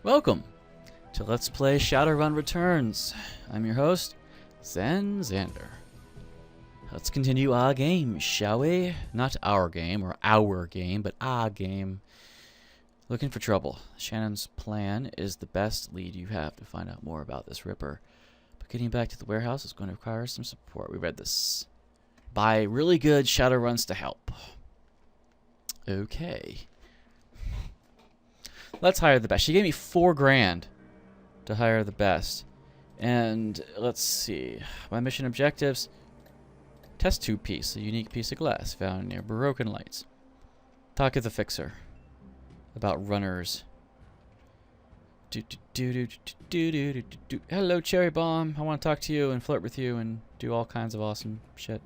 Welcome to Let's Play Shadowrun Returns. I'm your host, Xander. Let's continue our game, shall we? Not our game, or our game, but our game. Looking for trouble. Shannon's plan is the best lead you have to find out more about this Ripper. But getting back to the warehouse is going to require some support. We read this. Buy really good Shadowruns to help. Okay. Let's hire the best. She gave me $4 grand to hire the best. And let's see. My mission objectives. Test tube piece, a unique piece of glass found near broken lights. Talk to the fixer about runners. Hello, Cherry Bomb. I want to talk to you and flirt with you and do all kinds of awesome shit.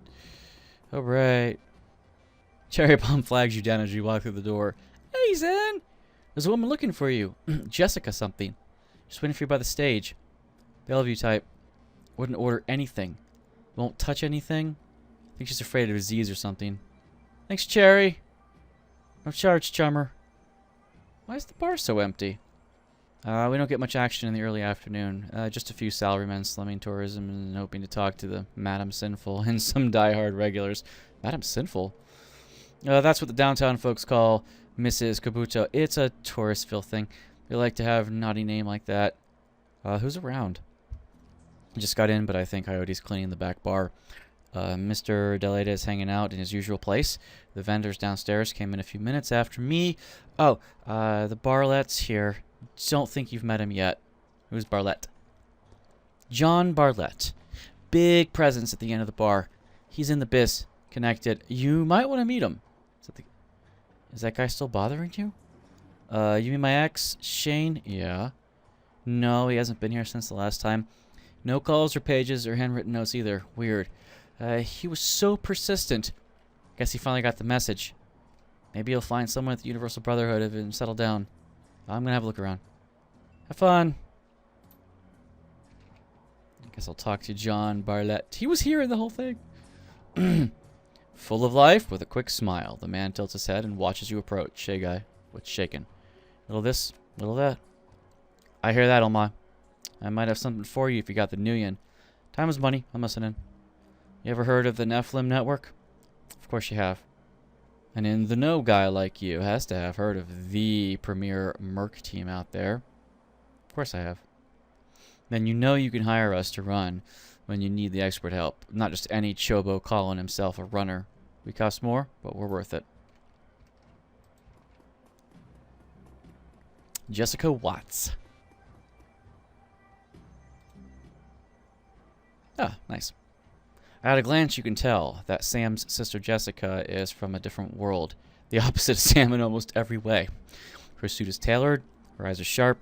Alright. Cherry Bomb flags you down as you walk through the door. Hey, Zen! There's a woman looking for you. Jessica something. Just waiting for you by the stage. Bellevue type. Wouldn't order anything. Won't touch anything. I think she's afraid of disease or something. Thanks, Cherry. No charge, chummer. Why is the bar so empty? We don't get much action in the early afternoon. Just a few salarymen slumming tourism and hoping to talk to the Madam Sinful and some diehard regulars. Madam Sinful? That's what the downtown folks call Mrs. Kabuto. It's a Touristville thing. They like to have a naughty name like that. Who's around? I just got in, but I think Coyote's cleaning the back bar. Mr. Delade is hanging out in his usual place. The vendors downstairs came in a few minutes after me. Oh, the Barlett's here. Don't think you've met him yet. Who's Barlett? John Barlett. Big presence at the end of the bar. He's in the biz. Connected. You might want to meet him. Is that guy still bothering you? You mean my ex, Shane? Yeah. No, he hasn't been here since the last time. No calls or pages or handwritten notes either. Weird. He was so persistent. Guess he finally got the message. Maybe he'll find someone at the Universal Brotherhood and settle down. I'm gonna have a look around. Have fun. I guess I'll talk to John Barlett. He was here in the whole thing. Full of life, with a quick smile. The man tilts his head and watches you approach. Hey, guy. What's shaking? Little this, little that. I hear that, Oma. I might have something for you if you got the Nuyen. Time is money. I'm listening. You ever heard of the Nephilim Network? Of course you have. An in-the-know guy like you has to have heard of the premier merc team out there. Of course I have. Then you know you can hire us to run when you need the expert help. Not just any chobo calling himself a runner. We cost more, but we're worth it. Jessica Watts. Ah, nice. At a glance, you can tell that Sam's sister Jessica is from a different world. The opposite of Sam in almost every way. Her suit is tailored, her eyes are sharp,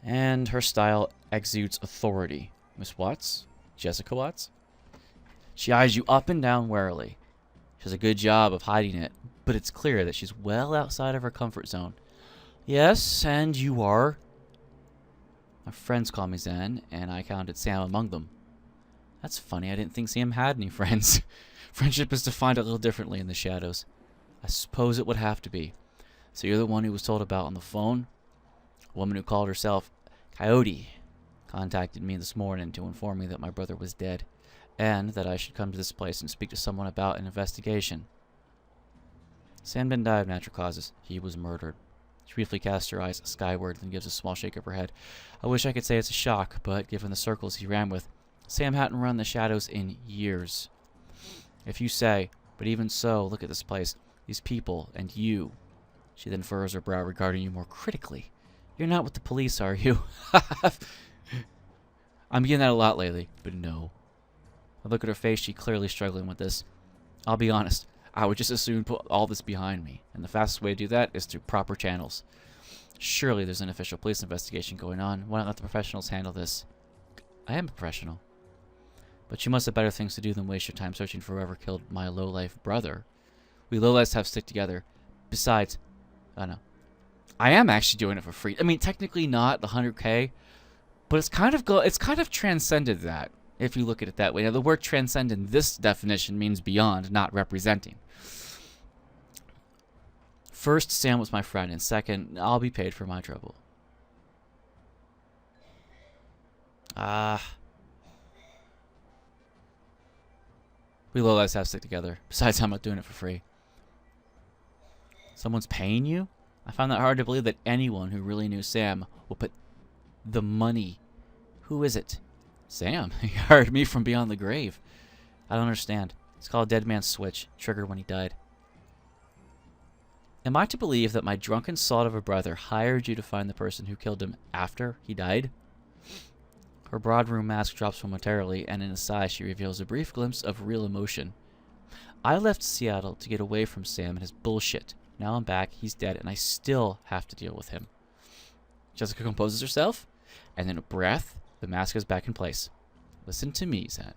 and her style exudes authority. Miss Watts? Jessica Watts? She eyes you up and down warily. She does a good job of hiding it, but it's clear that she's well outside of her comfort zone. Yes, and you are? My friends call me Zen, and I counted Sam among them. That's funny, I didn't think Sam had any friends. Friendship is defined a little differently in the shadows. I suppose it would have to be. So you're the one who was told about on the phone? A woman who called herself Coyote contacted me this morning to inform me that my brother was dead, and that I should come to this place and speak to someone about an investigation. Sam didn't die of natural causes. He was murdered. She briefly casts her eyes skyward, then gives a small shake of her head. I wish I could say it's a shock, but given the circles he ran with, Sam hadn't run the shadows in years. If you say, but even so, look at this place, these people, and you. She then furrows her brow, regarding you more critically. You're not with the police, are you? I'm getting that a lot lately, but no. I look at her face, she's clearly struggling with this. I'll be honest, I would just as soon put all this behind me, and the fastest way to do that is through proper channels. Surely there's an official police investigation going on. Why not let the professionals handle this? I am a professional. But you must have better things to do than waste your time searching for whoever killed my low-life brother. We lowlifes have to stick together. Besides, I don't know. I am actually doing it for free. I mean, technically not the 100K, but it's kind of transcended that, if you look at it that way. Now, the word transcend in this definition means beyond, not representing. First, Sam was my friend, and second, I'll be paid for my trouble. We lowlights have to stick together. Besides, I'm not doing it for free. Someone's paying you? I find that hard to believe that anyone who really knew Sam will put the money. Who is it? Sam. He hired me from beyond the grave. I don't understand. It's called a dead man's switch, triggered when he died. Am I to believe that my drunken sod of a brother hired you to find the person who killed him after he died? Her broad room mask drops momentarily, and in a sigh she reveals a brief glimpse of real emotion. I left Seattle to get away from Sam and his bullshit. Now I'm back, he's dead, and I still have to deal with him. Jessica composes herself, and in a breath, the mask is back in place. Listen to me, Zen.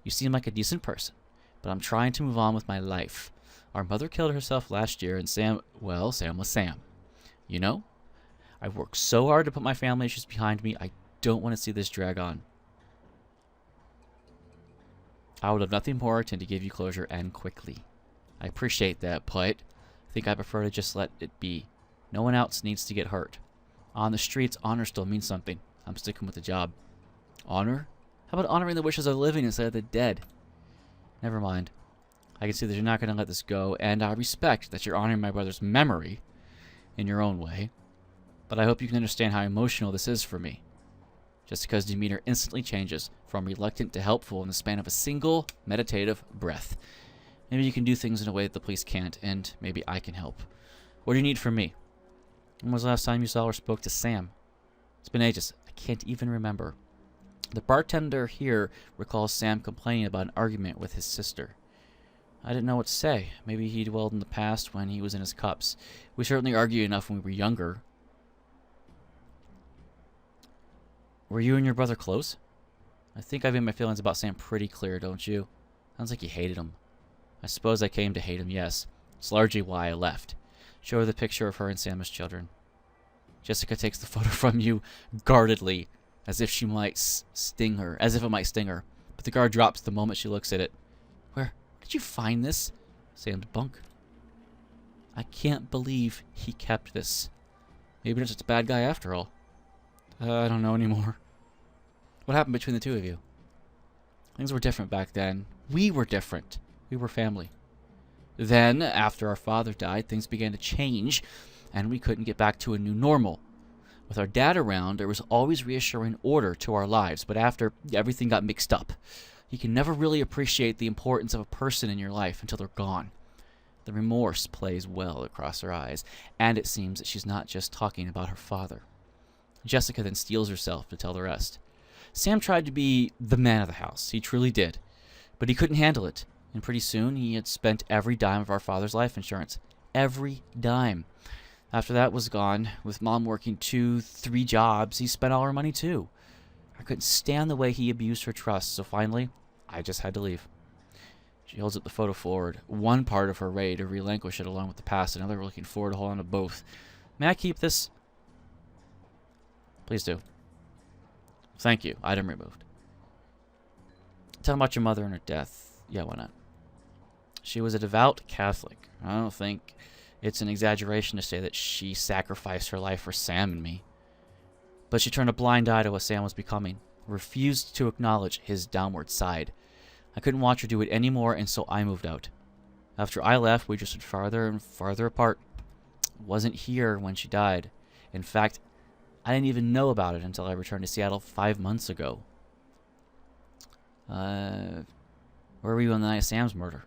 You seem like a decent person, but I'm trying to move on with my life. Our mother killed herself last year, and Sam was Sam. You know? I've worked so hard to put my family issues behind me, I don't want to see this drag on. I would have nothing more than to give you closure, and quickly. I appreciate that, but I think I prefer to just let it be. No one else needs to get hurt. On the streets, honor still means something. I'm sticking with the job. Honor? How about honoring the wishes of the living instead of the dead? Never mind. I can see that you're not going to let this go, and I respect that you're honoring my brother's memory in your own way. But I hope you can understand how emotional this is for me. Jessica's demeanor instantly changes from reluctant to helpful in the span of a single meditative breath. Maybe you can do things in a way that the police can't, and maybe I can help. What do you need from me? When was the last time you saw or spoke to Sam? It's been ages. I can't even remember. The bartender here recalls Sam complaining about an argument with his sister. I didn't know what to say. Maybe he dwelled in the past when he was in his cups. We certainly argued enough when we were younger. Were you and your brother close? I think I've made my feelings about Sam pretty clear, don't you? Sounds like you hated him. I suppose I came to hate him, yes. It's largely why I left. Show her the picture of her and Sam as children. Jessica takes the photo from you guardedly, as if she might sting her, But the guard drops the moment she looks at it. Where did you find this? Sam's bunk. I can't believe he kept this. Maybe he's just a bad guy after all. I don't know anymore. What happened between the two of you? Things were different back then. We were different. We were family. Then, after our father died, things began to change, and we couldn't get back to a new normal. With our dad around, there was always reassuring order to our lives, but after, everything got mixed up. You can never really appreciate the importance of a person in your life until they're gone. The remorse plays well across her eyes, and it seems that she's not just talking about her father. Jessica then steels herself to tell the rest. Sam tried to be the man of the house. He truly did. But he couldn't handle it. And pretty soon, he had spent every dime of our father's life insurance. Every dime. After that was gone, with Mom working 2-3 jobs, he spent all her money too. I couldn't stand the way he abused her trust, so finally, I just had to leave. She holds up the photo forward. One part of her ready to relinquish it along with the past, another looking forward to hold on to both. May I keep this? Please do. Thank you. Item removed. Tell about your mother and her death. Yeah, why not? She was a devout Catholic. I don't think it's an exaggeration to say that she sacrificed her life for Sam and me. But she turned a blind eye to what Sam was becoming, refused to acknowledge his downward side. I couldn't watch her do it anymore, and so I moved out. After I left, we drifted farther and farther apart. Wasn't here when she died. In fact, I didn't even know about it until I returned to Seattle 5 months ago. Where were you on the night of Sam's murder?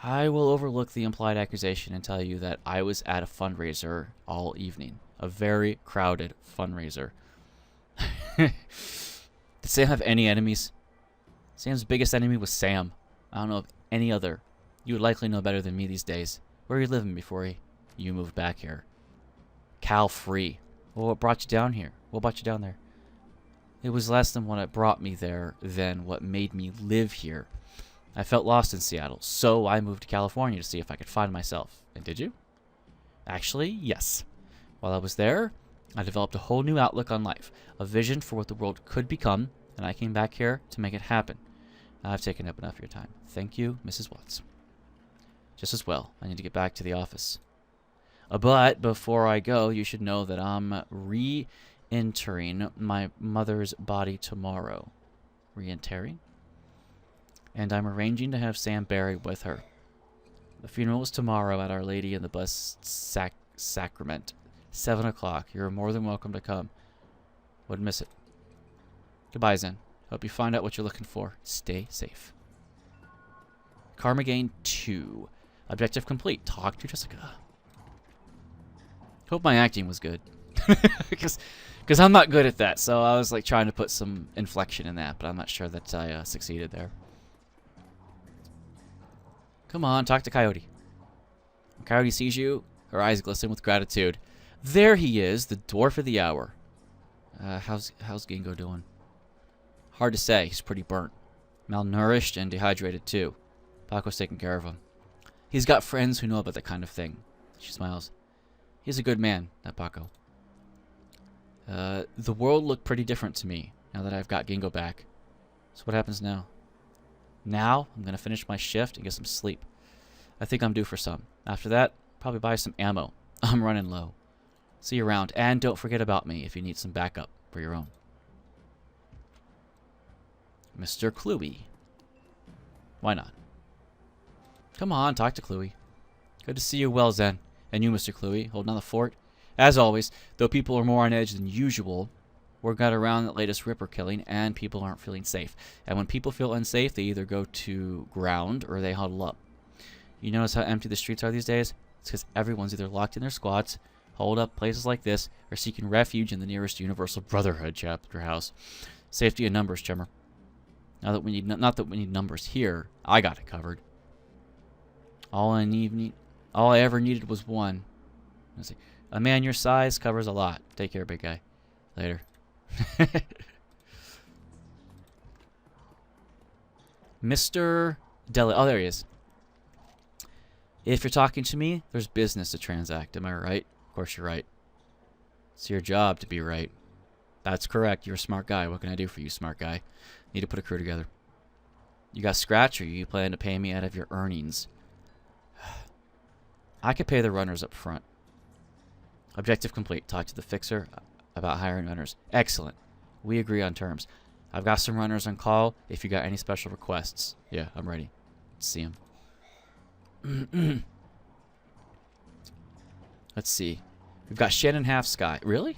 I will overlook the implied accusation and tell you that I was at a fundraiser all evening. A very crowded fundraiser. Did Sam have any enemies? Sam's biggest enemy was Sam. I don't know of any other. You would likely know better than me these days. Where were you living before you moved back here? Cal free. Well, what brought you down here? What brought you down there? It was less than what brought me there than what made me live here. I felt lost in Seattle, so I moved to California to see if I could find myself. And did you? Actually, yes. While I was there, I developed a whole new outlook on life, a vision for what the world could become, and I came back here to make it happen. I've taken up enough of your time. Thank you, Mrs. Watts. Just as well, I need to get back to the office. But before I go, you should know that I'm re-entering my mother's body tomorrow. Re-entering? And I'm arranging to have Sam buried with her. The funeral is tomorrow at Our Lady in the Blessed Sacrament. 7 o'clock. You're more than welcome to come. Wouldn't miss it. Goodbye, Zen. Hope you find out what you're looking for. Stay safe. Karma gain 2. Objective complete. Talk to Jessica. Hope my acting was good. Because I'm not good at that. So I was like trying to put some inflection in that. But I'm not sure that I succeeded there. Come on, talk to Coyote. When Coyote sees you, her eyes glisten with gratitude. There he is, the dwarf of the hour. How's Gingo doing? Hard to say. He's pretty burnt. Malnourished and dehydrated, too. Paco's taking care of him. He's got friends who know about that kind of thing. She smiles. He's a good man, that Paco. The world looked pretty different to me now that I've got Gingo back. So what happens now? Now, I'm going to finish my shift and get some sleep. I think I'm due for some. After that, probably buy some ammo. I'm running low. See you around. And don't forget about me if you need some backup for your own. Mr. Cluey. Why not? Come on, talk to Cluey. Good to see you well, Zen. And you, Mr. Cluey, holding on the fort. As always, though people are more on edge than usual, word got around that latest Ripper killing, and people aren't feeling safe. And when people feel unsafe, they either go to ground or they huddle up. You notice how empty the streets are these days? It's because everyone's either locked in their squats, holed up places like this, or seeking refuge in the nearest Universal Brotherhood chapter house. Safety in numbers, Chimmer. Now that we need, not that we need numbers here, I got it covered. All I ever needed was one. Let's see. A man your size covers a lot. Take care, big guy. Later. Mr. Deli. Oh, there he is. If you're talking to me, there's business to transact. Am I right? Of course you're right. It's your job to be right. That's correct. You're a smart guy. What can I do for you, smart guy? Need to put a crew together. You got scratch, or you plan to pay me out of your earnings? I could pay the runners up front. Objective complete. Talk to the fixer about hiring runners. Excellent. We agree on terms. I've got some runners on call if you got any special requests. Yeah, I'm ready. Let's see him. Let's see. We've got Shannon Half Sky. Really?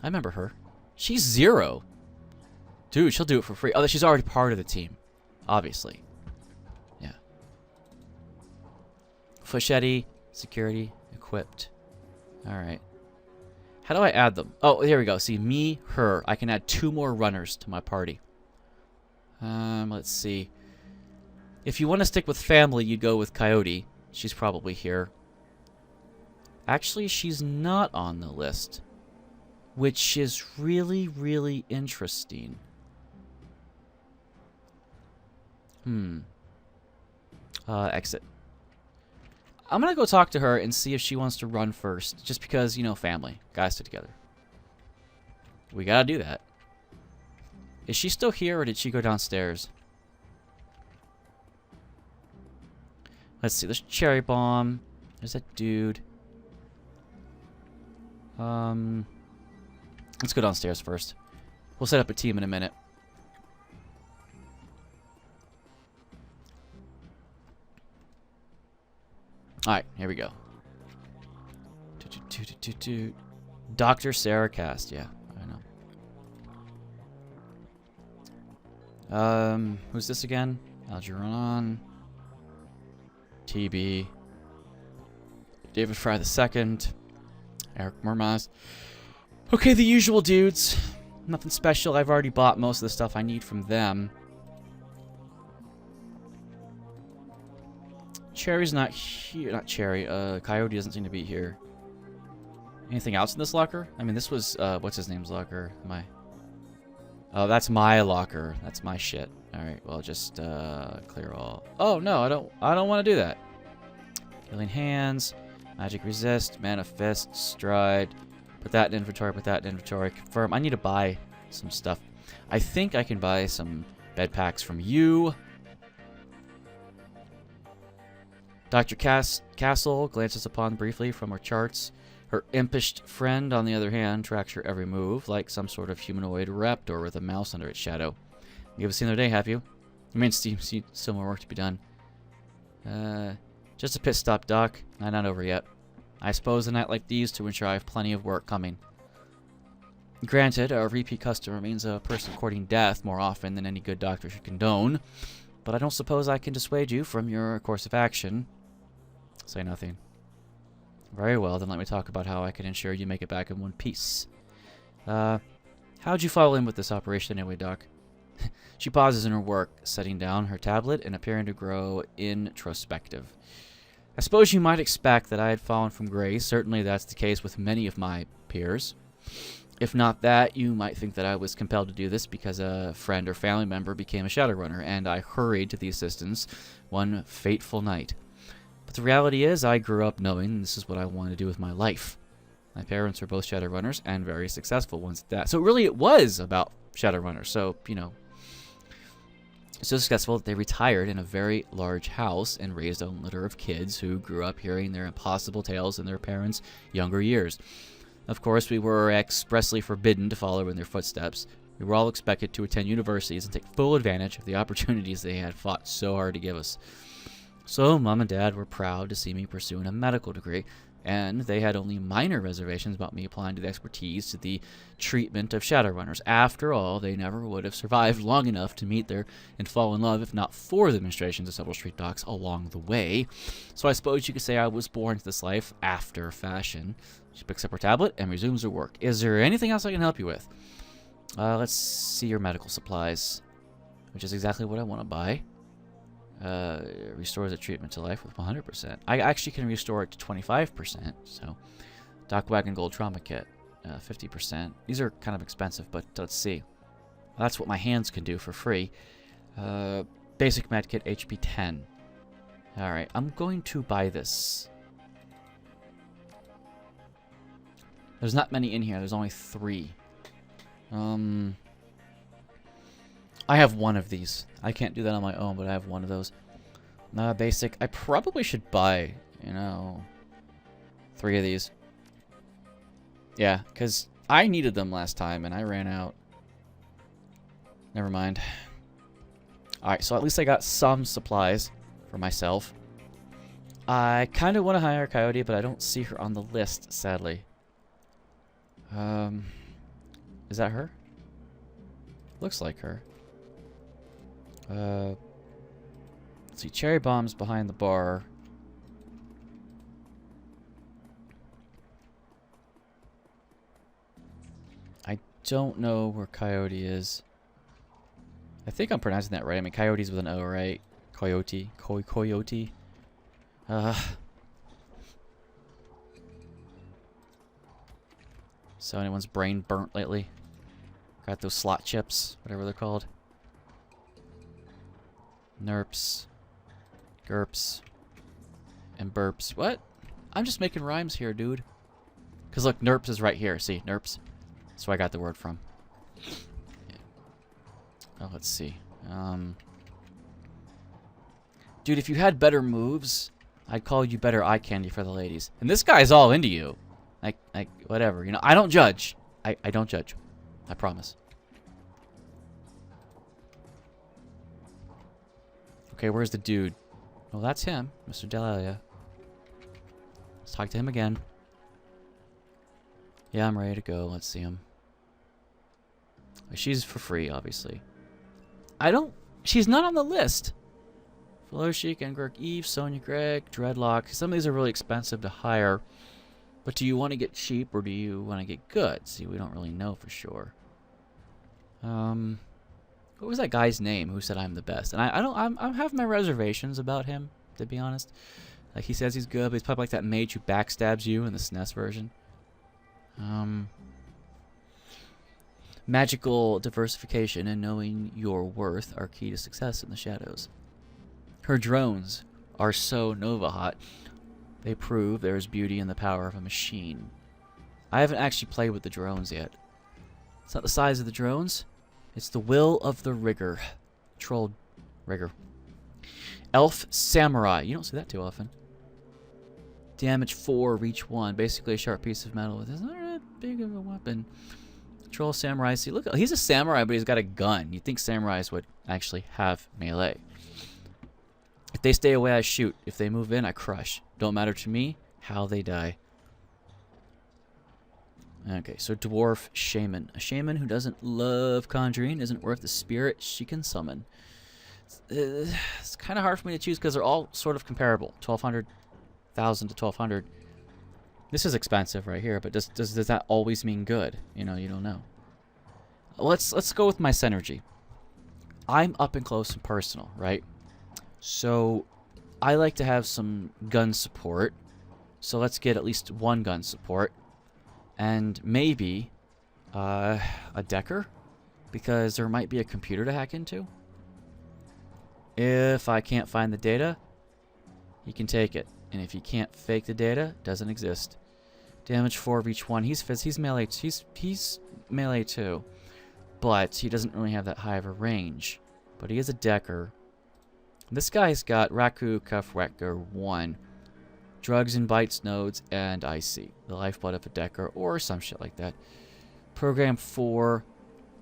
I remember her. She's 0. Dude, she'll do it for free. Oh, she's already part of the team. Obviously. Yeah. Fushetti. Security. Equipped. Alright. How do I add them? Oh, here we go. See, me, her. I can add 2 more runners to my party. Let's see. If you want to stick with family, you'd go with Coyote. She's probably here. Actually, she's not on the list. Which is really, really interesting. Exit. I'm gonna go talk to her and see if she wants to run first. Just because, you know, family. Guys stick together. We gotta do that. Is she still here or did she go downstairs? Let's see. There's Cherry Bomb. There's that dude. Let's go downstairs first. We'll set up a team in a minute. Alright, here we go. Dr. Sarah Cast, yeah, I know. Who's this again? Algernon. TB. David Fry II. Eric Mermaz. Okay, the usual dudes. Nothing special. I've already bought most of the stuff I need from them. Cherry's not here. Not Cherry. Coyote doesn't seem to be here. Anything else in this locker? I mean, this was, what's his name's locker? Oh, that's my locker. That's my shit. Alright, well, just, clear all. Oh, no, I don't want to do that. Healing Hands. Magic Resist. Manifest. Stride. Put that in inventory. Put that in inventory. Confirm. I need to buy some stuff. I think I can buy some bed packs from you. Dr. Castle glances upon briefly from her charts. Her impish friend, on the other hand, tracks her every move like some sort of humanoid raptor with a mouse under its shadow. You haven't seen their day, have you? I mean, still more work to be done. Just a pit stop, Doc. Not over yet. I suppose a night like these to ensure I have plenty of work coming. Granted, a repeat customer means a person courting death more often than any good doctor should condone, but I don't suppose I can dissuade you from your course of action. Say nothing. Very well, then let me talk about how I can ensure you make it back in one piece. How'd you follow in with this operation anyway, Doc? She pauses in her work, setting down her tablet and appearing to grow introspective. I suppose you might expect that I had fallen from grace. Certainly that's the case with many of my peers. If not that, you might think that I was compelled to do this because a friend or family member became a Shadowrunner, and I hurried to the assistance one fateful night. But the reality is, I grew up knowing this is what I wanted to do with my life. My parents were both Shadowrunners, and very successful ones at that. So really it was about Shadowrunners, so, you know. So successful that they retired in a very large house and raised a litter of kids who grew up hearing their impossible tales in their parents' younger years. Of course, we were expressly forbidden to follow in their footsteps. We were all expected to attend universities and take full advantage of the opportunities they had fought so hard to give us. So, Mom and Dad were proud to see me pursuing a medical degree, and they had only minor reservations about me applying to the expertise to the treatment of Shadowrunners. After all, they never would have survived long enough to meet their and fall in love if not for the administrations of several street docs along the way. So I suppose you could say I was born to this life after fashion. She picks up her tablet and resumes her work. Is there anything else I can help you with? Let's see your medical supplies, which is exactly what I want to buy. Restores a treatment to life with 100%. I actually can restore it to 25%. So, Doc Wagon Gold Trauma Kit, 50%. These are kind of expensive, but let's see. That's what my hands can do for free. Basic Med Kit, HP 10. Alright, I'm going to buy this. There's not many in here. There's only 3. I have one of these. I can't do that on my own, but I have one of those. Basic. I probably should buy, you know, 3 of these. Yeah, because I needed them last time, and I ran out. Never mind. Alright, so at least I got some supplies for myself. I kind of want to hire Coyote, but I don't see her on the list, sadly. Is that her? Looks like her. Let's see, Cherry Bomb's behind the bar. I don't know where Coyote is. I think I'm pronouncing that right. I mean, Coyote's with an O, right? Coyote. Coyote. So anyone's brain burnt lately? Got those slot chips, whatever they're called. Nerps. Gerps. And burps. What? I'm just making rhymes here, dude. Because look, nerps is right here. See, nerps. That's where I got the word from. Yeah. Oh, let's see. Dude, if you had better moves, I'd call you better eye candy for the ladies. And this guy's all into you. Like, whatever. You know, I don't judge. I don't judge. I promise. Okay, where's the dude? Well, that's him, Mr. Delalia. Let's talk to him again. Yeah, I'm ready to go. Let's see him. She's for free, obviously. She's not on the list. Feloshik, Engurk, Eve, Sonya Gregg, Dreadlock. Some of these are really expensive to hire. But do you want to get cheap or do you want to get good? See, we don't really know for sure. What was that guy's name who said I'm the best? And I have my reservations about him, to be honest. Like, he says he's good, but he's probably like that mage who backstabs you in the SNES version. Magical diversification and knowing your worth are key to success in the shadows. Her drones are so Nova hot. They prove there is beauty in the power of a machine. I haven't actually played with the drones yet. It's not the size of the drones. It's the will of the rigger. Troll rigger. Elf Samurai. You don't see that too often. Damage 4, reach 1. Basically a sharp piece of metal. It's not that big of a weapon. Control samurai. See, look, he's a samurai, but he's got a gun. You'd think samurais would actually have melee. If they stay away, I shoot. If they move in, I crush. Don't matter to me how they die. Okay, so dwarf shaman. A shaman who doesn't love conjuring isn't worth the spirit she can summon. It's kind of hard for me to choose because they're all sort of comparable. 1,200, 1,000 to 1,200. This is expensive right here, but does that always mean good? You know, you don't know. Let's go with my synergy. I'm up and close and personal, right? So I like to have some gun support. So let's get at least one gun support. And maybe a decker, because there might be a computer to hack into. If I can't find the data, he can take it. And if he can't fake the data, it doesn't exist. Damage 4 of each one. He's melee. He's melee too, but he doesn't really have that high of a range. But he is a decker. This guy's got Raku Cuff Wrecker 1, Drugs and Bites Nodes, and IC, the lifeblood of a decker, or some shit like that. Program 4,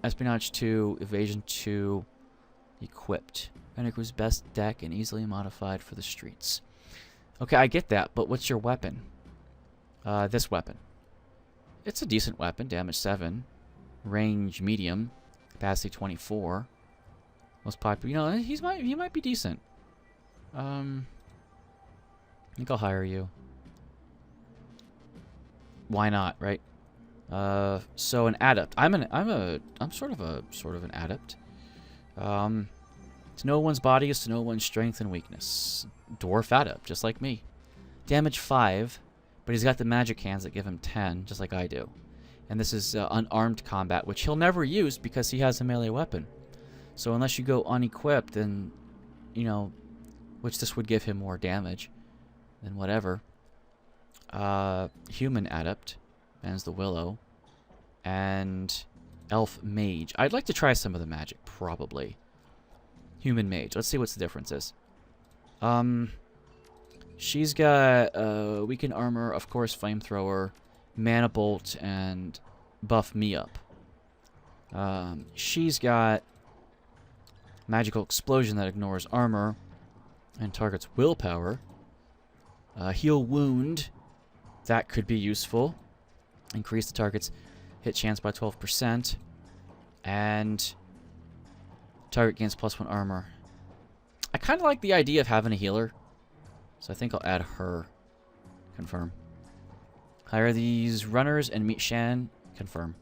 Espionage 2, Evasion 2, equipped. Renneker's best deck and easily modified for the streets. Okay, I get that, but what's your weapon? This weapon. It's a decent weapon, damage 7, range medium, capacity 24. Most popular, you know, he might be decent. I think I'll hire you. Why not, right? So an adept. I'm sort of an adept. To know one's body is to know one's strength and weakness. Dwarf adept, just like me. Damage 5, but he's got the magic hands that give him 10, just like I do. And this is unarmed combat, which he'll never use because he has a melee weapon. So unless you go unequipped, then, you know, which this would give him more damage, then whatever. Human adept, man's the willow, and elf mage. I'd like to try some of the magic, probably. Human mage. Let's see what the difference is. She's got weakened armor, of course, flamethrower, mana bolt, and buff me up. She's got magical explosion that ignores armor and targets willpower. Heal wound, that could be useful. Increase the target's hit chance by 12%, and target gains +1 armor. I kind of like the idea of having a healer, so I think I'll add her. Confirm. Hire these runners and meet Shan. Confirm.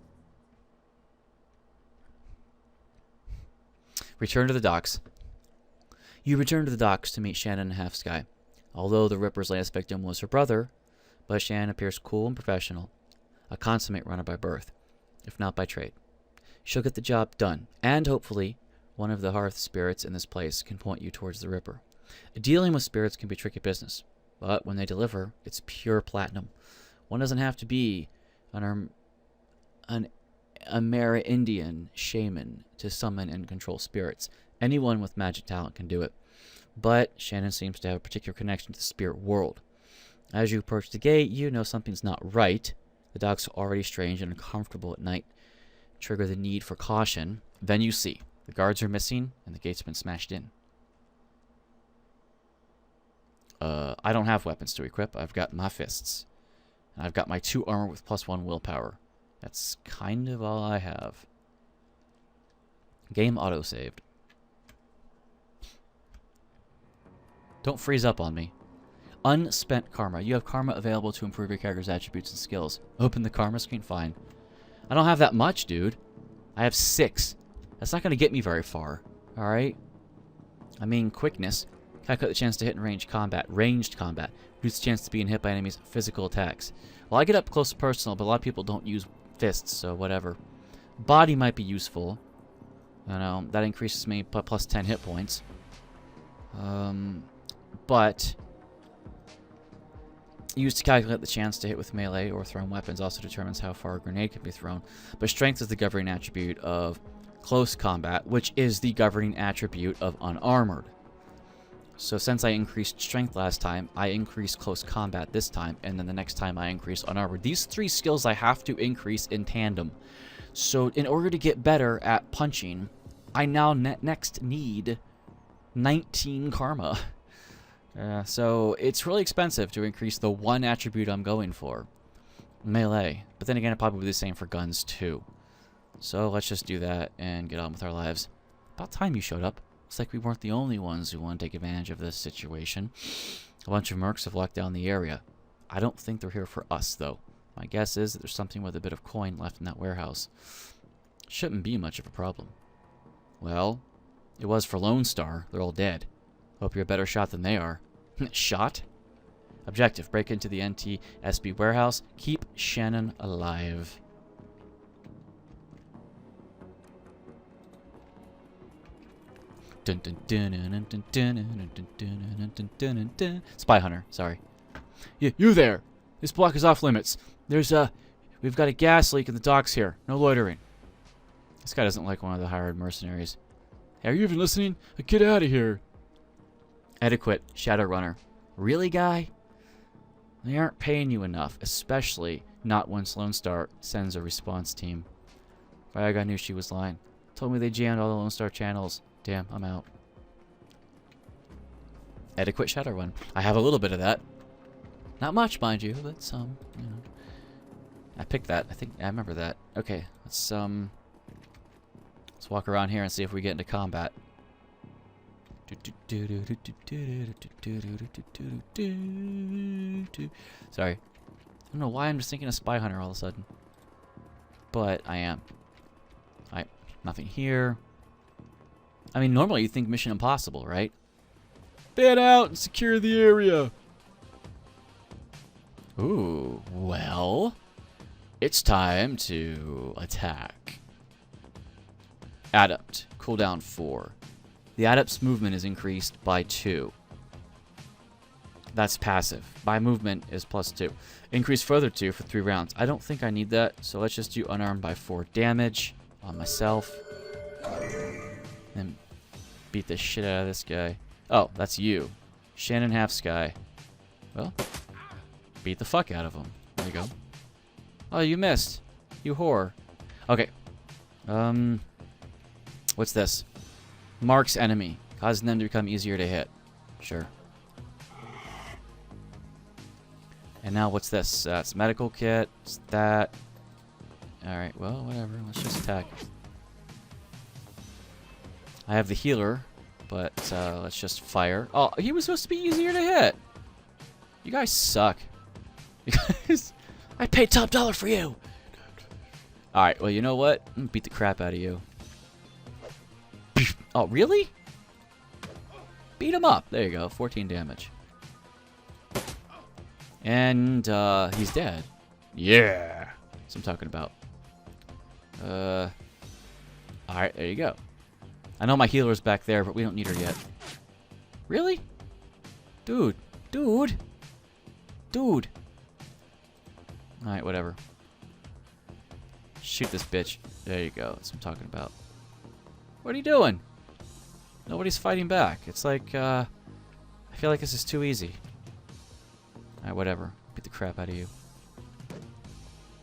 Return to the docks. You return to the docks to meet Shannon and Half Sky. Although the Ripper's latest victim was her brother, but Shannon appears cool and professional, a consummate runner by birth, if not by trade. She'll get the job done, and hopefully one of the hearth spirits in this place can point you towards the Ripper. Dealing with spirits can be tricky business, but when they deliver, it's pure platinum. One doesn't have to be an Amerindian shaman to summon and control spirits. Anyone with magic talent can do it. But Shannon seems to have a particular connection to the spirit world. As you approach the gate, you know something's not right. The docks are already strange and uncomfortable at night. Trigger the need for caution. Then you see. The guards are missing, and the gate's been smashed in. I don't have weapons to equip. I've got my fists. And I've got my 2 armor with +1 willpower. That's kind of all I have. Game auto-saved. Don't freeze up on me. Unspent karma. You have karma available to improve your character's attributes and skills. Open the karma screen. Fine. I don't have that much, dude. I have 6. That's not going to get me very far. Alright? I mean, quickness. Calculate the chance to hit in ranged combat. Ranged combat. Reduce the chance to being hit by enemies' physical attacks. Well, I get up close and personal, but a lot of people don't use fists, so whatever. Body might be useful. You know, that increases me by +10 hit points. But used to calculate the chance to hit with melee or thrown weapons also determines how far a grenade can be thrown. But strength is the governing attribute of close combat, which is the governing attribute of unarmored. So since I increased strength last time, I increased close combat this time, and then the next time I increase unarmored. These 3 skills I have to increase in tandem. So in order to get better at punching, I now next need 19 karma. So it's really expensive to increase the one attribute I'm going for. Melee. But then again, it probably be the same for guns too. So let's just do that and get on with our lives. About time you showed up. Looks like we weren't the only ones who want to take advantage of this situation. A bunch of mercs have locked down the area. I don't think they're here for us, though. My guess is that there's something with a bit of coin left in that warehouse. Shouldn't be much of a problem. Well, it was for Lone Star. They're all dead. Hope you're a better shot than they are. Shot? Objective, break into the NTSB warehouse. Keep Shannon alive. Spy Hunter, sorry. You there! This block is off limits. We've got a gas leak in the docks here. No loitering. This guy doesn't like one of the hired mercenaries. Hey, are you even listening? Get out of here. Adequate, Shadowrunner. Really, guy? They aren't paying you enough, especially not once Lone Star sends a response team. Viagra knew she was lying. Told me they jammed all the Lone Star channels. Damn, I'm out. Adequate Shadowrun. I have a little bit of that. Not much, mind you, but some, you know. I picked that. I think I remember that. Okay, let's walk around here and see if we get into combat. Sorry. I don't know why I'm just thinking of Spy Hunter all of a sudden. But I am. Alright, nothing here. I mean, normally you think Mission Impossible, right? Fan out and secure the area. Ooh, well, it's time to attack. Adept, cooldown 4. The Adept's movement is increased by 2. That's passive. My movement is +2. Increase further 2 for 3 rounds. I don't think I need that, so let's just do unarmed by 4 damage on myself. And beat the shit out of this guy. Oh, that's you. Shannon Half-Sky. Well, beat the fuck out of him. There you go. Oh, you missed. You whore. Okay. What's this? Marks enemy, causing them to become easier to hit. Sure. And now what's this? It's medical kit. It's that. Alright, well, whatever. Let's just attack. I have the healer, but let's just fire. Oh, he was supposed to be easier to hit. You guys suck. You guys, I paid top dollar for you. Alright, well, you know what? I'm gonna beat the crap out of you. Oh, really? Beat him up. There you go. 14 damage. And he's dead. Yeah. That's what I'm talking about. Alright, there you go. I know my healer's back there, but we don't need her yet. Really? Dude. Dude. Dude. Alright, whatever. Shoot this bitch. There you go. That's what I'm talking about. What are you doing? Nobody's fighting back. It's like, I feel like this is too easy. Alright, whatever. Beat the crap out of you.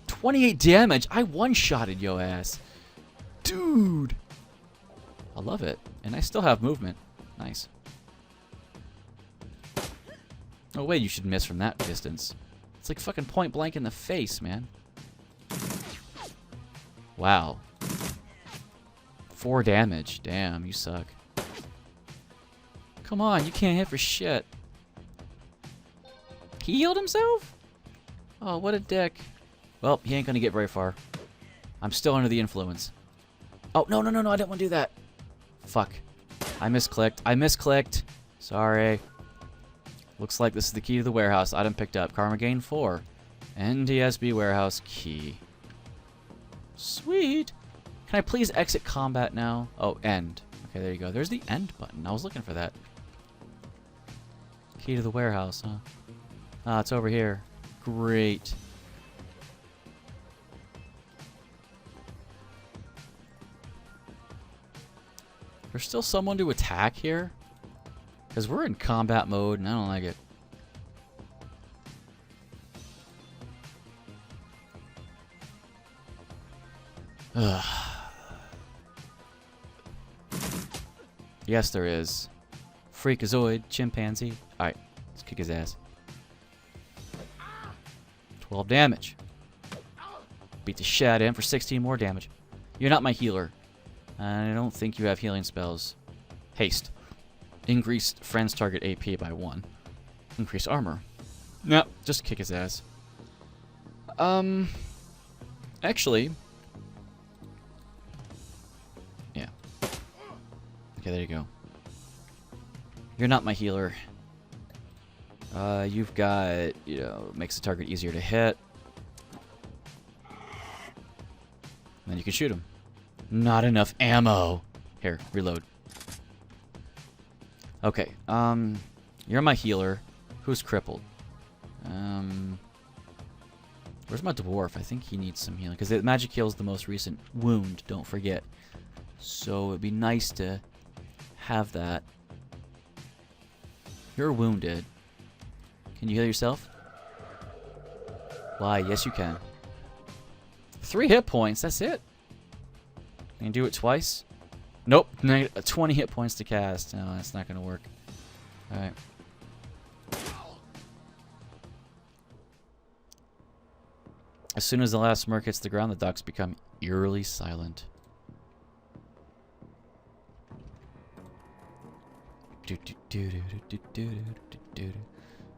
28 damage! I one-shotted yo ass. Dude! I love it. And I still have movement. Nice. Oh, wait, you should miss from that distance. It's like fucking point blank in the face, man. Wow. 4 damage. Damn, you suck. Come on, you can't hit for shit. He healed himself? Oh, what a dick. Well, he ain't gonna get very far. I'm still under the influence. Oh, no, no, no, no, I didn't want to do that. Fuck. I misclicked. I misclicked. Sorry. Looks like this is the key to the warehouse. Item picked up. Karma gain 4. NTSB warehouse key. Sweet. Can I please exit combat now? Oh, end. Okay, there you go. There's the end button. I was looking for that. Key to the warehouse, huh? Ah, it's over here. Great. There's still someone to attack here? Because we're in combat mode, and I don't like it. Ugh. Yes, there is. Freakazoid, chimpanzee. Alright, let's kick his ass. 12 damage. Beat the shit out of him for 16 more damage. You're not my healer. I don't think you have healing spells. Haste. Increased friend's target AP by 1. Increased armor. No, just kick his ass. Actually. Yeah. Okay, there you go. You're not my healer. You've got, you know, makes the target easier to hit. And then you can shoot him. Not enough ammo. Here, reload. Okay, you're my healer. Who's crippled? Where's my dwarf? I think he needs some healing. Because the magic heal is the most recent wound, don't forget. So it'd be nice to have that. You're wounded. Can you heal yourself? Why, yes you can. 3 hit points, that's it? Can you do it twice? Nope, 20 hit points to cast. No, that's not going to work. Alright. As soon as the last smirk hits the ground, the ducks become eerily silent.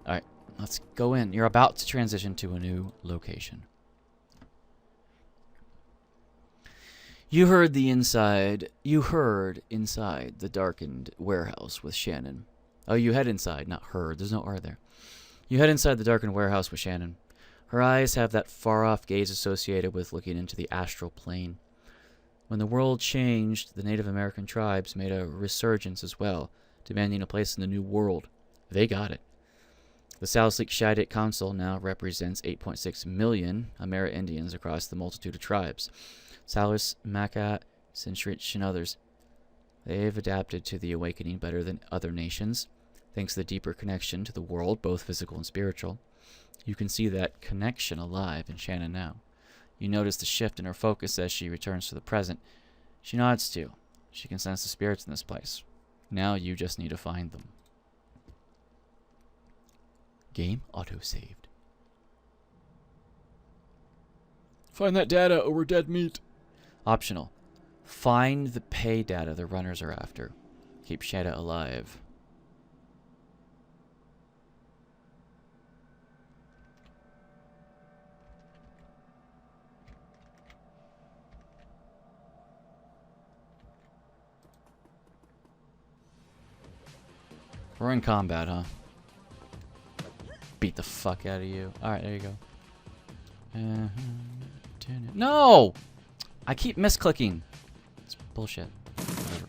Alright, let's go in. You're about to transition to a new location. You heard inside the darkened warehouse with Shannon. Oh, you head inside, not heard. There's no R there. You head inside the darkened warehouse with Shannon. Her eyes have that far-off gaze associated with looking into the astral plane. When the world changed, the Native American tribes made a resurgence as well, demanding a place in the new world. They got it. The South Shadowrun Council now represents 8.6 million Amerindians across the multitude of tribes. Salis, Makat, Sintrich, and others. They've adapted to the awakening better than other nations, thanks to the deeper connection to the world, both physical and spiritual. You can see that connection alive in Shannon now. You notice the shift in her focus as she returns to the present. She nods to you. She can sense the spirits in this place. Now you just need to find them. Game auto-saved. Find that data or we're dead meat. Optional. Find the pay data the runners are after. Keep Shadow alive. We're in combat, huh? Beat the fuck out of you. Alright, there you go. No! I keep misclicking. It's bullshit. Whatever.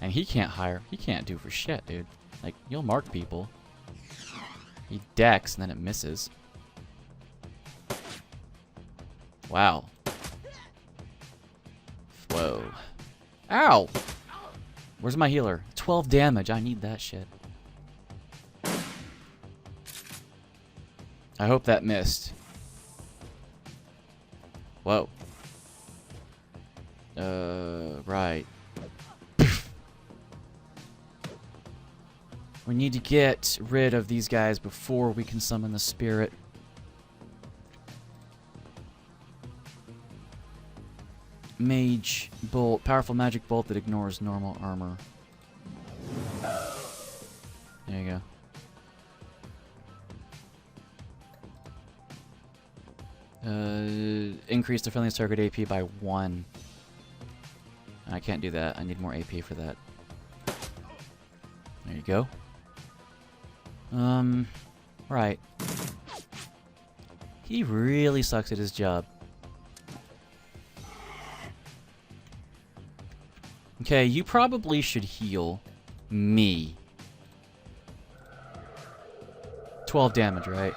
And he can't hire. He can't do for shit, dude. Like, you'll mark people. He decks and then it misses. Wow. Whoa. Ow! Where's my healer? 12 damage. I need that shit. I hope that missed. Whoa. Right. We need to get rid of these guys before we can summon the spirit. Mage bolt. Powerful magic bolt that ignores normal armor. There you go. Increase the friendly's target AP by 1. I can't do that. I need more AP for that. There you go. Right. He really sucks at his job. Okay, you probably should heal me. 12 damage, right?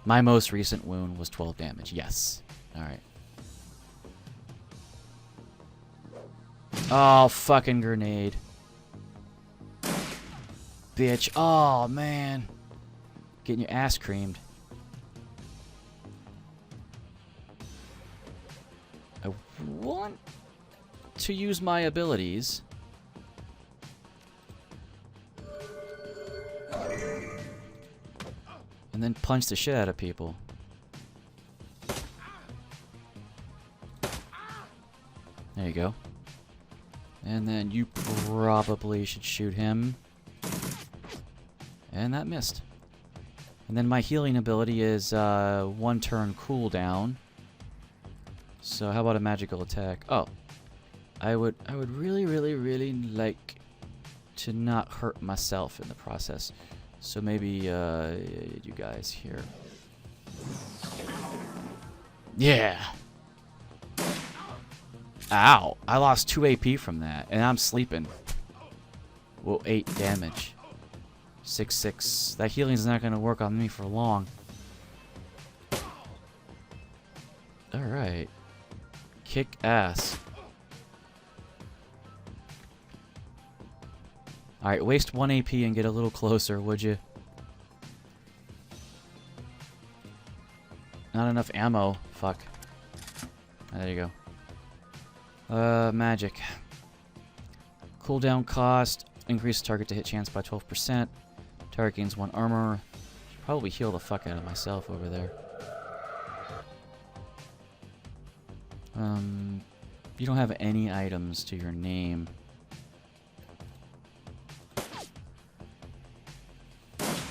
My most recent wound was 12 damage. Yes. Alright. Oh, fucking grenade. bitch. Oh, man. Getting your ass creamed. I want to use my abilities. And then punch the shit out of people. There you go. And then you probably should shoot him. And that missed. And then my healing ability is 1 turn cooldown. So how about a magical attack? Oh. I would really, really, really like to not hurt myself in the process. So maybe you guys here. Yeah. Ow. I lost 2 AP from that. And I'm sleeping. Whoa, 8 damage. 6/6. That healing's not going to work on me for long. Alright. Kick ass. Alright, waste 1 AP and get a little closer, would you? Not enough ammo. Fuck. There you go. Magic. Cooldown cost. Increase target to hit chance by 12%. Target gains 1 armor. Should probably heal the fuck out of myself over there. You don't have any items to your name.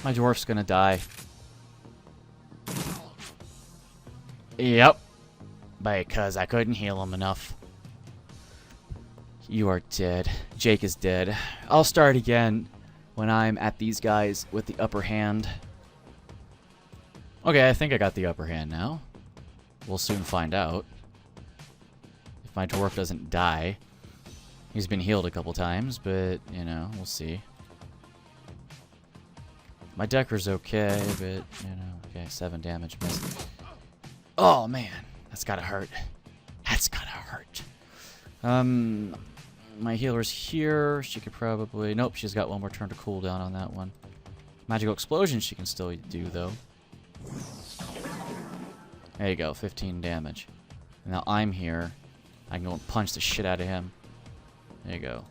My dwarf's gonna die. Yep. Because I couldn't heal him enough. You are dead. Jake is dead. I'll start again when I'm at these guys with the upper hand. Okay, I think I got the upper hand now. We'll soon find out. If my dwarf doesn't die. He's been healed a couple times, but, you know, we'll see. My Decker's okay, but, you know, okay, 7 damage missed. Oh, man. That's gotta hurt. That's gotta hurt. My healer's here. She could probably... Nope, she's got 1 more turn to cooldown on that one. Magical explosion she can still do, though. There you go, 15 damage. And now I'm here. I can go and punch the shit out of him. There you go.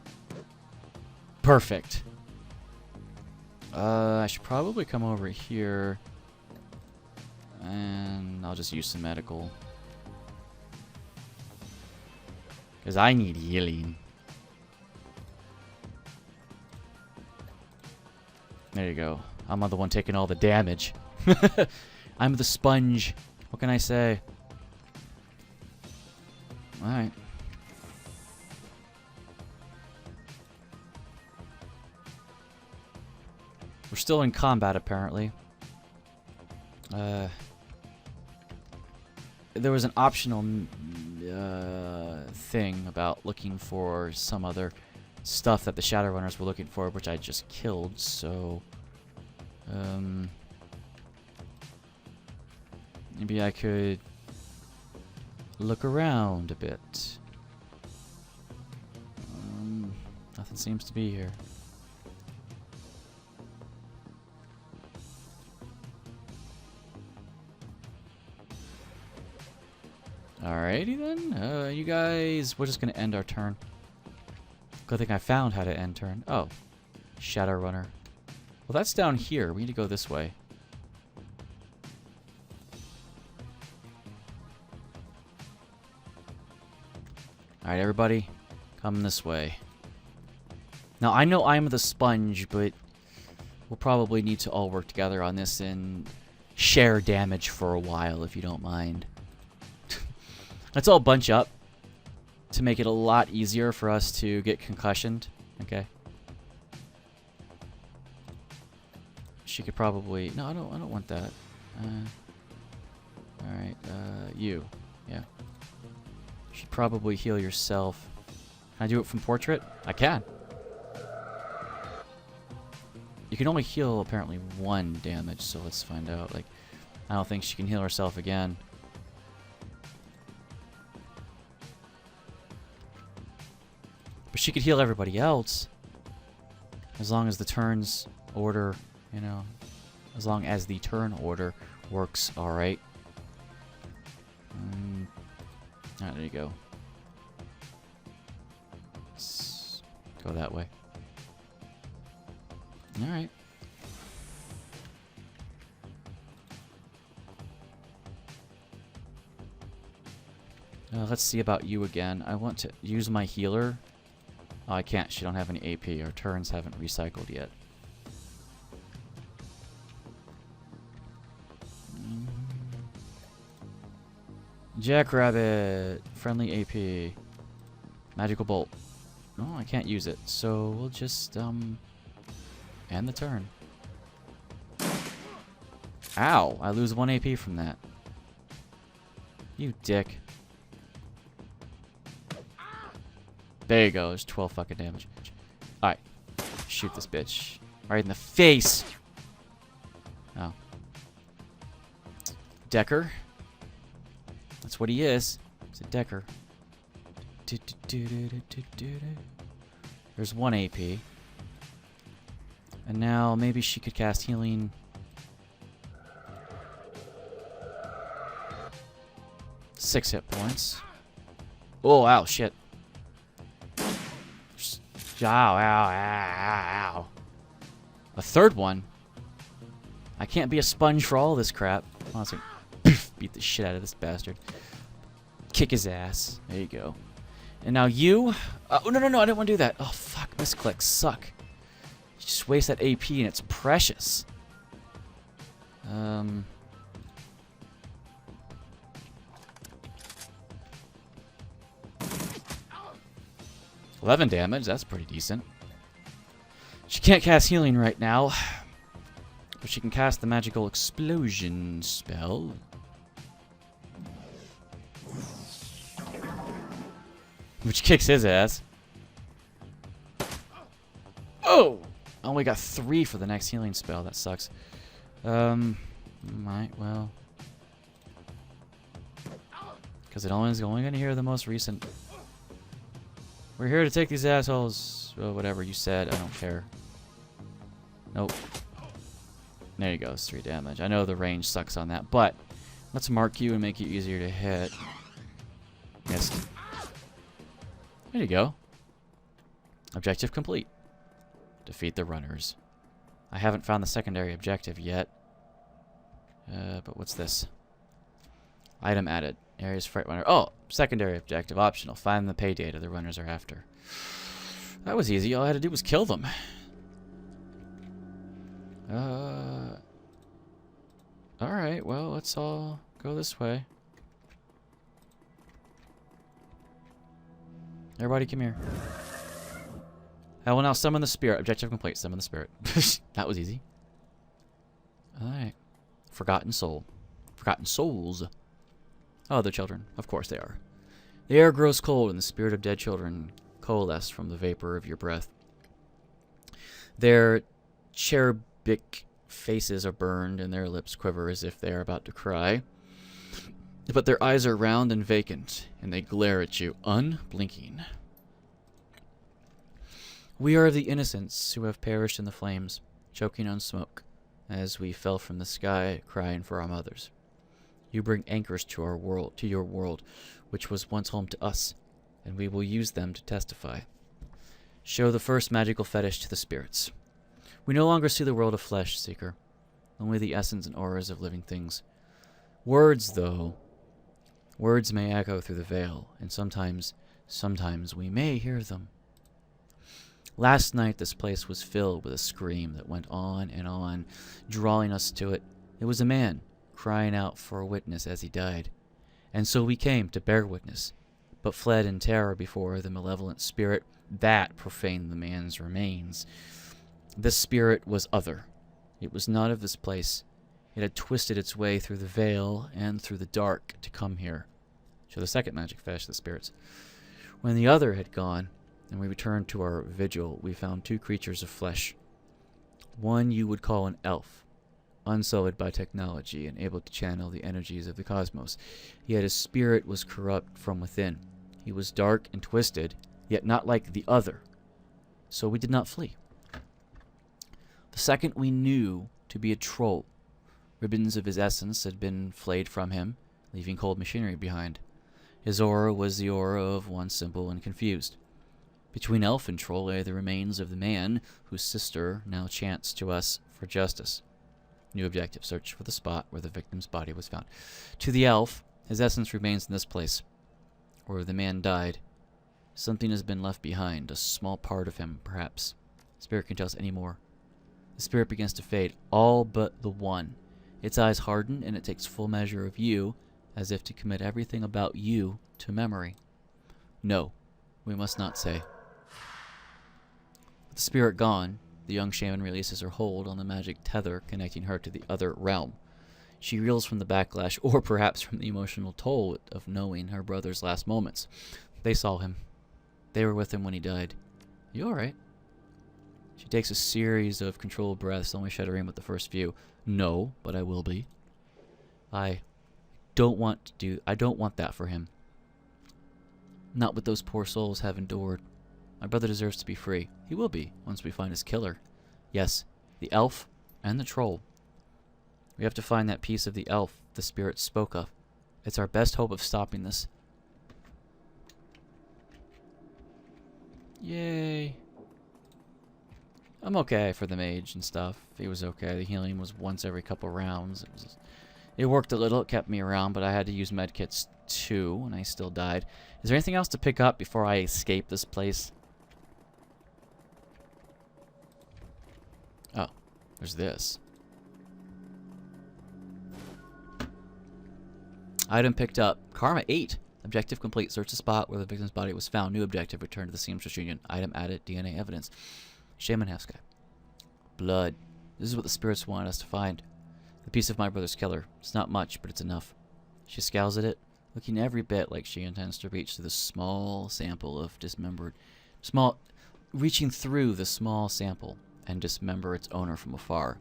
Perfect. I should probably come over here. And I'll just use some medical. Because I need healing. There you go. I'm the one taking all the damage. I'm the sponge. What can I say? Alright. We're still in combat, apparently. There was an optional thing about looking for some other stuff that the Shadowrunners were looking for, which I just killed, so... maybe I could look around a bit. Nothing seems to be here. Alrighty then. You guys, we're just gonna end our turn. Good thing I found how to end turn. Oh, Shadowrunner. Well, that's down here. We need to go this way. Alright, everybody, come this way. Now, I know I'm the sponge, but we'll probably need to all work together on this and share damage for a while, if you don't mind. Let's all bunch up to make it a lot easier for us to get concussioned. Okay. She could probably... No, I don't want that. Alright, you. Yeah. Should probably heal yourself. Can I do it from portrait? I can. You can only heal apparently 1 damage, so let's find out. Like, I don't think she can heal herself again. But she could heal everybody else. As long as the turns order, you know, as long as the turn order works alright. Alright, there you go. Let's go that way. Alright. Let's see about you again. I want to use my healer. Oh, I can't. She don't have any AP. Our turns haven't recycled yet. Jackrabbit. Friendly AP. Magical Bolt. Oh, I can't use it. So we'll just, end the turn. Ow! I lose 1 AP from that. You dick. There you go. There's 12 fucking damage. Alright. Shoot this bitch. Right in the face! Oh. Decker. That's what he is. He's a Decker. There's 1 AP. And now maybe she could cast healing. 6 hit points. Oh, ow, shit. Ow, ow, ow, ow. A third one? I can't be a sponge for all this crap. Honestly, beat the shit out of this bastard. Kick his ass. There you go. And now you... oh, no, I didn't want to do that. Oh, fuck. Misclicks suck. You just waste that AP and it's precious. 11 damage, that's pretty decent. She can't cast healing right now, but she can cast the magical explosion spell. Which kicks his ass. Oh! I only got 3 for the next healing spell, that sucks. Might, well... because it only is only going to hear the most recent... We're here to take these assholes. Oh, whatever you said, I don't care. Nope. There you go, it's 3 damage. I know the range sucks on that, but let's mark you and make you easier to hit. Missed. There you go. Objective complete. Defeat the runners. I haven't found the secondary objective yet. But what's this? Item added. Area's Fright Runner. Oh, secondary objective, optional. Find the pay data the runners are after. That was easy. All I had to do was kill them. Alright, well, let's all go this way. Everybody come here. I will now summon the spirit. Objective complete. Summon the spirit. That was easy. Alright. Forgotten soul. Forgotten souls. Oh, they're children. Of course they are. The air grows cold, and the spirit of dead children coalesce from the vapor of your breath. Their cherubic faces are burned, and their lips quiver as if they are about to cry. But their eyes are round and vacant, and they glare at you, unblinking. We are the innocents who have perished in the flames, choking on smoke, as we fell from the sky, crying for our mothers. You bring anchors to our world, to your world, which was once home to us, and we will use them to testify. Show the first magical fetish to the spirits. We no longer see the world of flesh, Seeker, only the essence and auras of living things. Words, though, words may echo through the veil, and sometimes we may hear them. Last night this place was filled with a scream that went on and on, drawing us to it. It was a man, crying out for a witness as he died. And so we came to bear witness, but fled in terror before the malevolent spirit that profaned the man's remains. This spirit was other. It was not of this place. It had twisted its way through the veil and through the dark to come here. Show the second magic fetish, the spirits. When the other had gone, and we returned to our vigil, we found 2 creatures of flesh. One you would call an elf, unsullied by technology and able to channel the energies of the cosmos. Yet his spirit was corrupt from within. He was dark and twisted, yet not like the other. So we did not flee. The second we knew to be a troll. Ribbons of his essence had been flayed from him, leaving cold machinery behind. His aura was the aura of one simple and confused. Between elf and troll lay the remains of the man whose sister now chants to us for justice. New objective, search for the spot where the victim's body was found. To the elf, his essence remains in this place, where the man died. Something has been left behind, a small part of him, perhaps. Spirit can tell us any more. The spirit begins to fade, all but the one. Its eyes harden, and it takes full measure of you, as if to commit everything about you to memory. No, we must not say. With the spirit gone, the young shaman releases her hold on the magic tether connecting her to the other realm. She reels from the backlash, or perhaps from the emotional toll of knowing her brother's last moments. They saw him. They were with him when he died. You alright? She takes a series of controlled breaths, only shuddering with the first few. No, but I will be. I don't want that for him. Not what those poor souls have endured. My brother deserves to be free. He will be, once we find his killer. Yes, the elf and the troll. We have to find that piece of the elf the spirit spoke of. It's our best hope of stopping this. Yay. I'm okay for the mage and stuff. He was okay. The healing was once every couple rounds. It worked a little. It kept me around, but I had to use medkits too, and I still died. Is there anything else to pick up before I escape this place? Oh, there's this. Item picked up. Karma 8. Objective complete. Search the spot where the victim's body was found. New objective. Return to the seamstress union. Item added. DNA evidence. Shaman half sky. Blood. This is what the spirits wanted us to find. The piece of my brother's killer. It's not much, but it's enough. She scowls at it, looking every bit like she intends to reach through the small sample of dismembered... reaching through the small sample and dismember its owner from afar.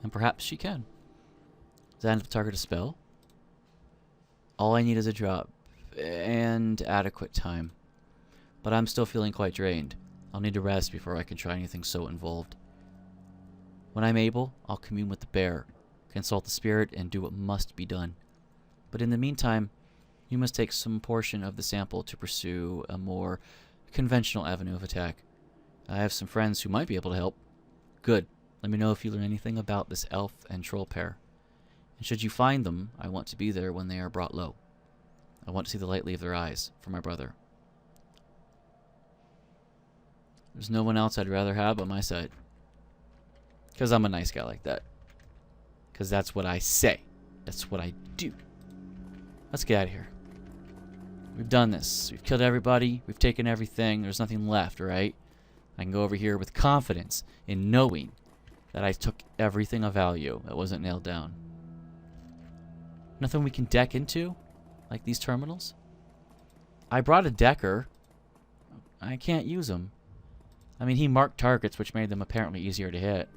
And perhaps she can. Does that end up target a spell? All I need is a drop. And adequate time. But I'm still feeling quite drained. I'll need to rest before I can try anything so involved. When I'm able, I'll commune with the bear, consult the spirit, and do what must be done. But in the meantime, you must take some portion of the sample to pursue a more conventional avenue of attack. I have some friends who might be able to help. Good. Let me know if you learn anything about this elf and troll pair. And should you find them, I want to be there when they are brought low. I want to see the light leave their eyes for my brother. There's no one else I'd rather have on my side. Because I'm a nice guy like that. Because that's what I say. That's what I do. Let's get out of here. We've done this. We've killed everybody. We've taken everything. There's nothing left, right? I can go over here with confidence in knowing that I took everything of value that wasn't nailed down. Nothing we can deck into? Like these terminals? I brought a decker. I can't use them. I mean, he marked targets, which made them apparently easier to hit.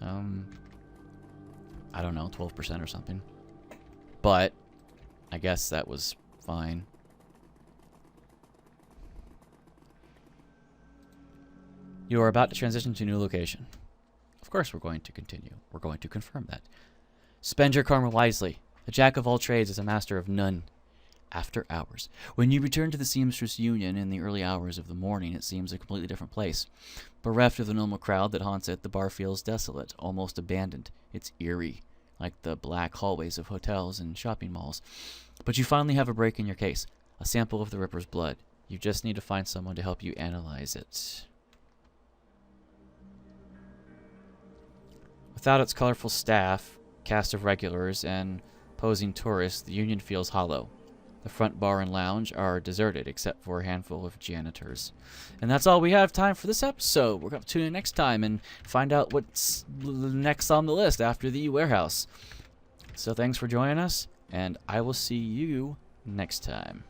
I don't know, 12% or something. But I guess that was fine. You are about to transition to a new location. Of course we're going to continue. We're going to confirm that. Spend your karma wisely. A jack of all trades is a master of none. After hours. When you return to the Seamstress Union in the early hours of the morning, it seems a completely different place. Bereft of the normal crowd that haunts it, the bar feels desolate, almost abandoned. It's eerie, like the black hallways of hotels and shopping malls. But you finally have a break in your case, a sample of the Ripper's blood. You just need to find someone to help you analyze it. Without its colorful staff, cast of regulars, and posing tourists, the Union feels hollow. The front bar and lounge are deserted except for a handful of janitors. And that's all we have time for this episode. We're going to tune in next time and find out what's next on the list after the warehouse. So thanks for joining us, and I will see you next time.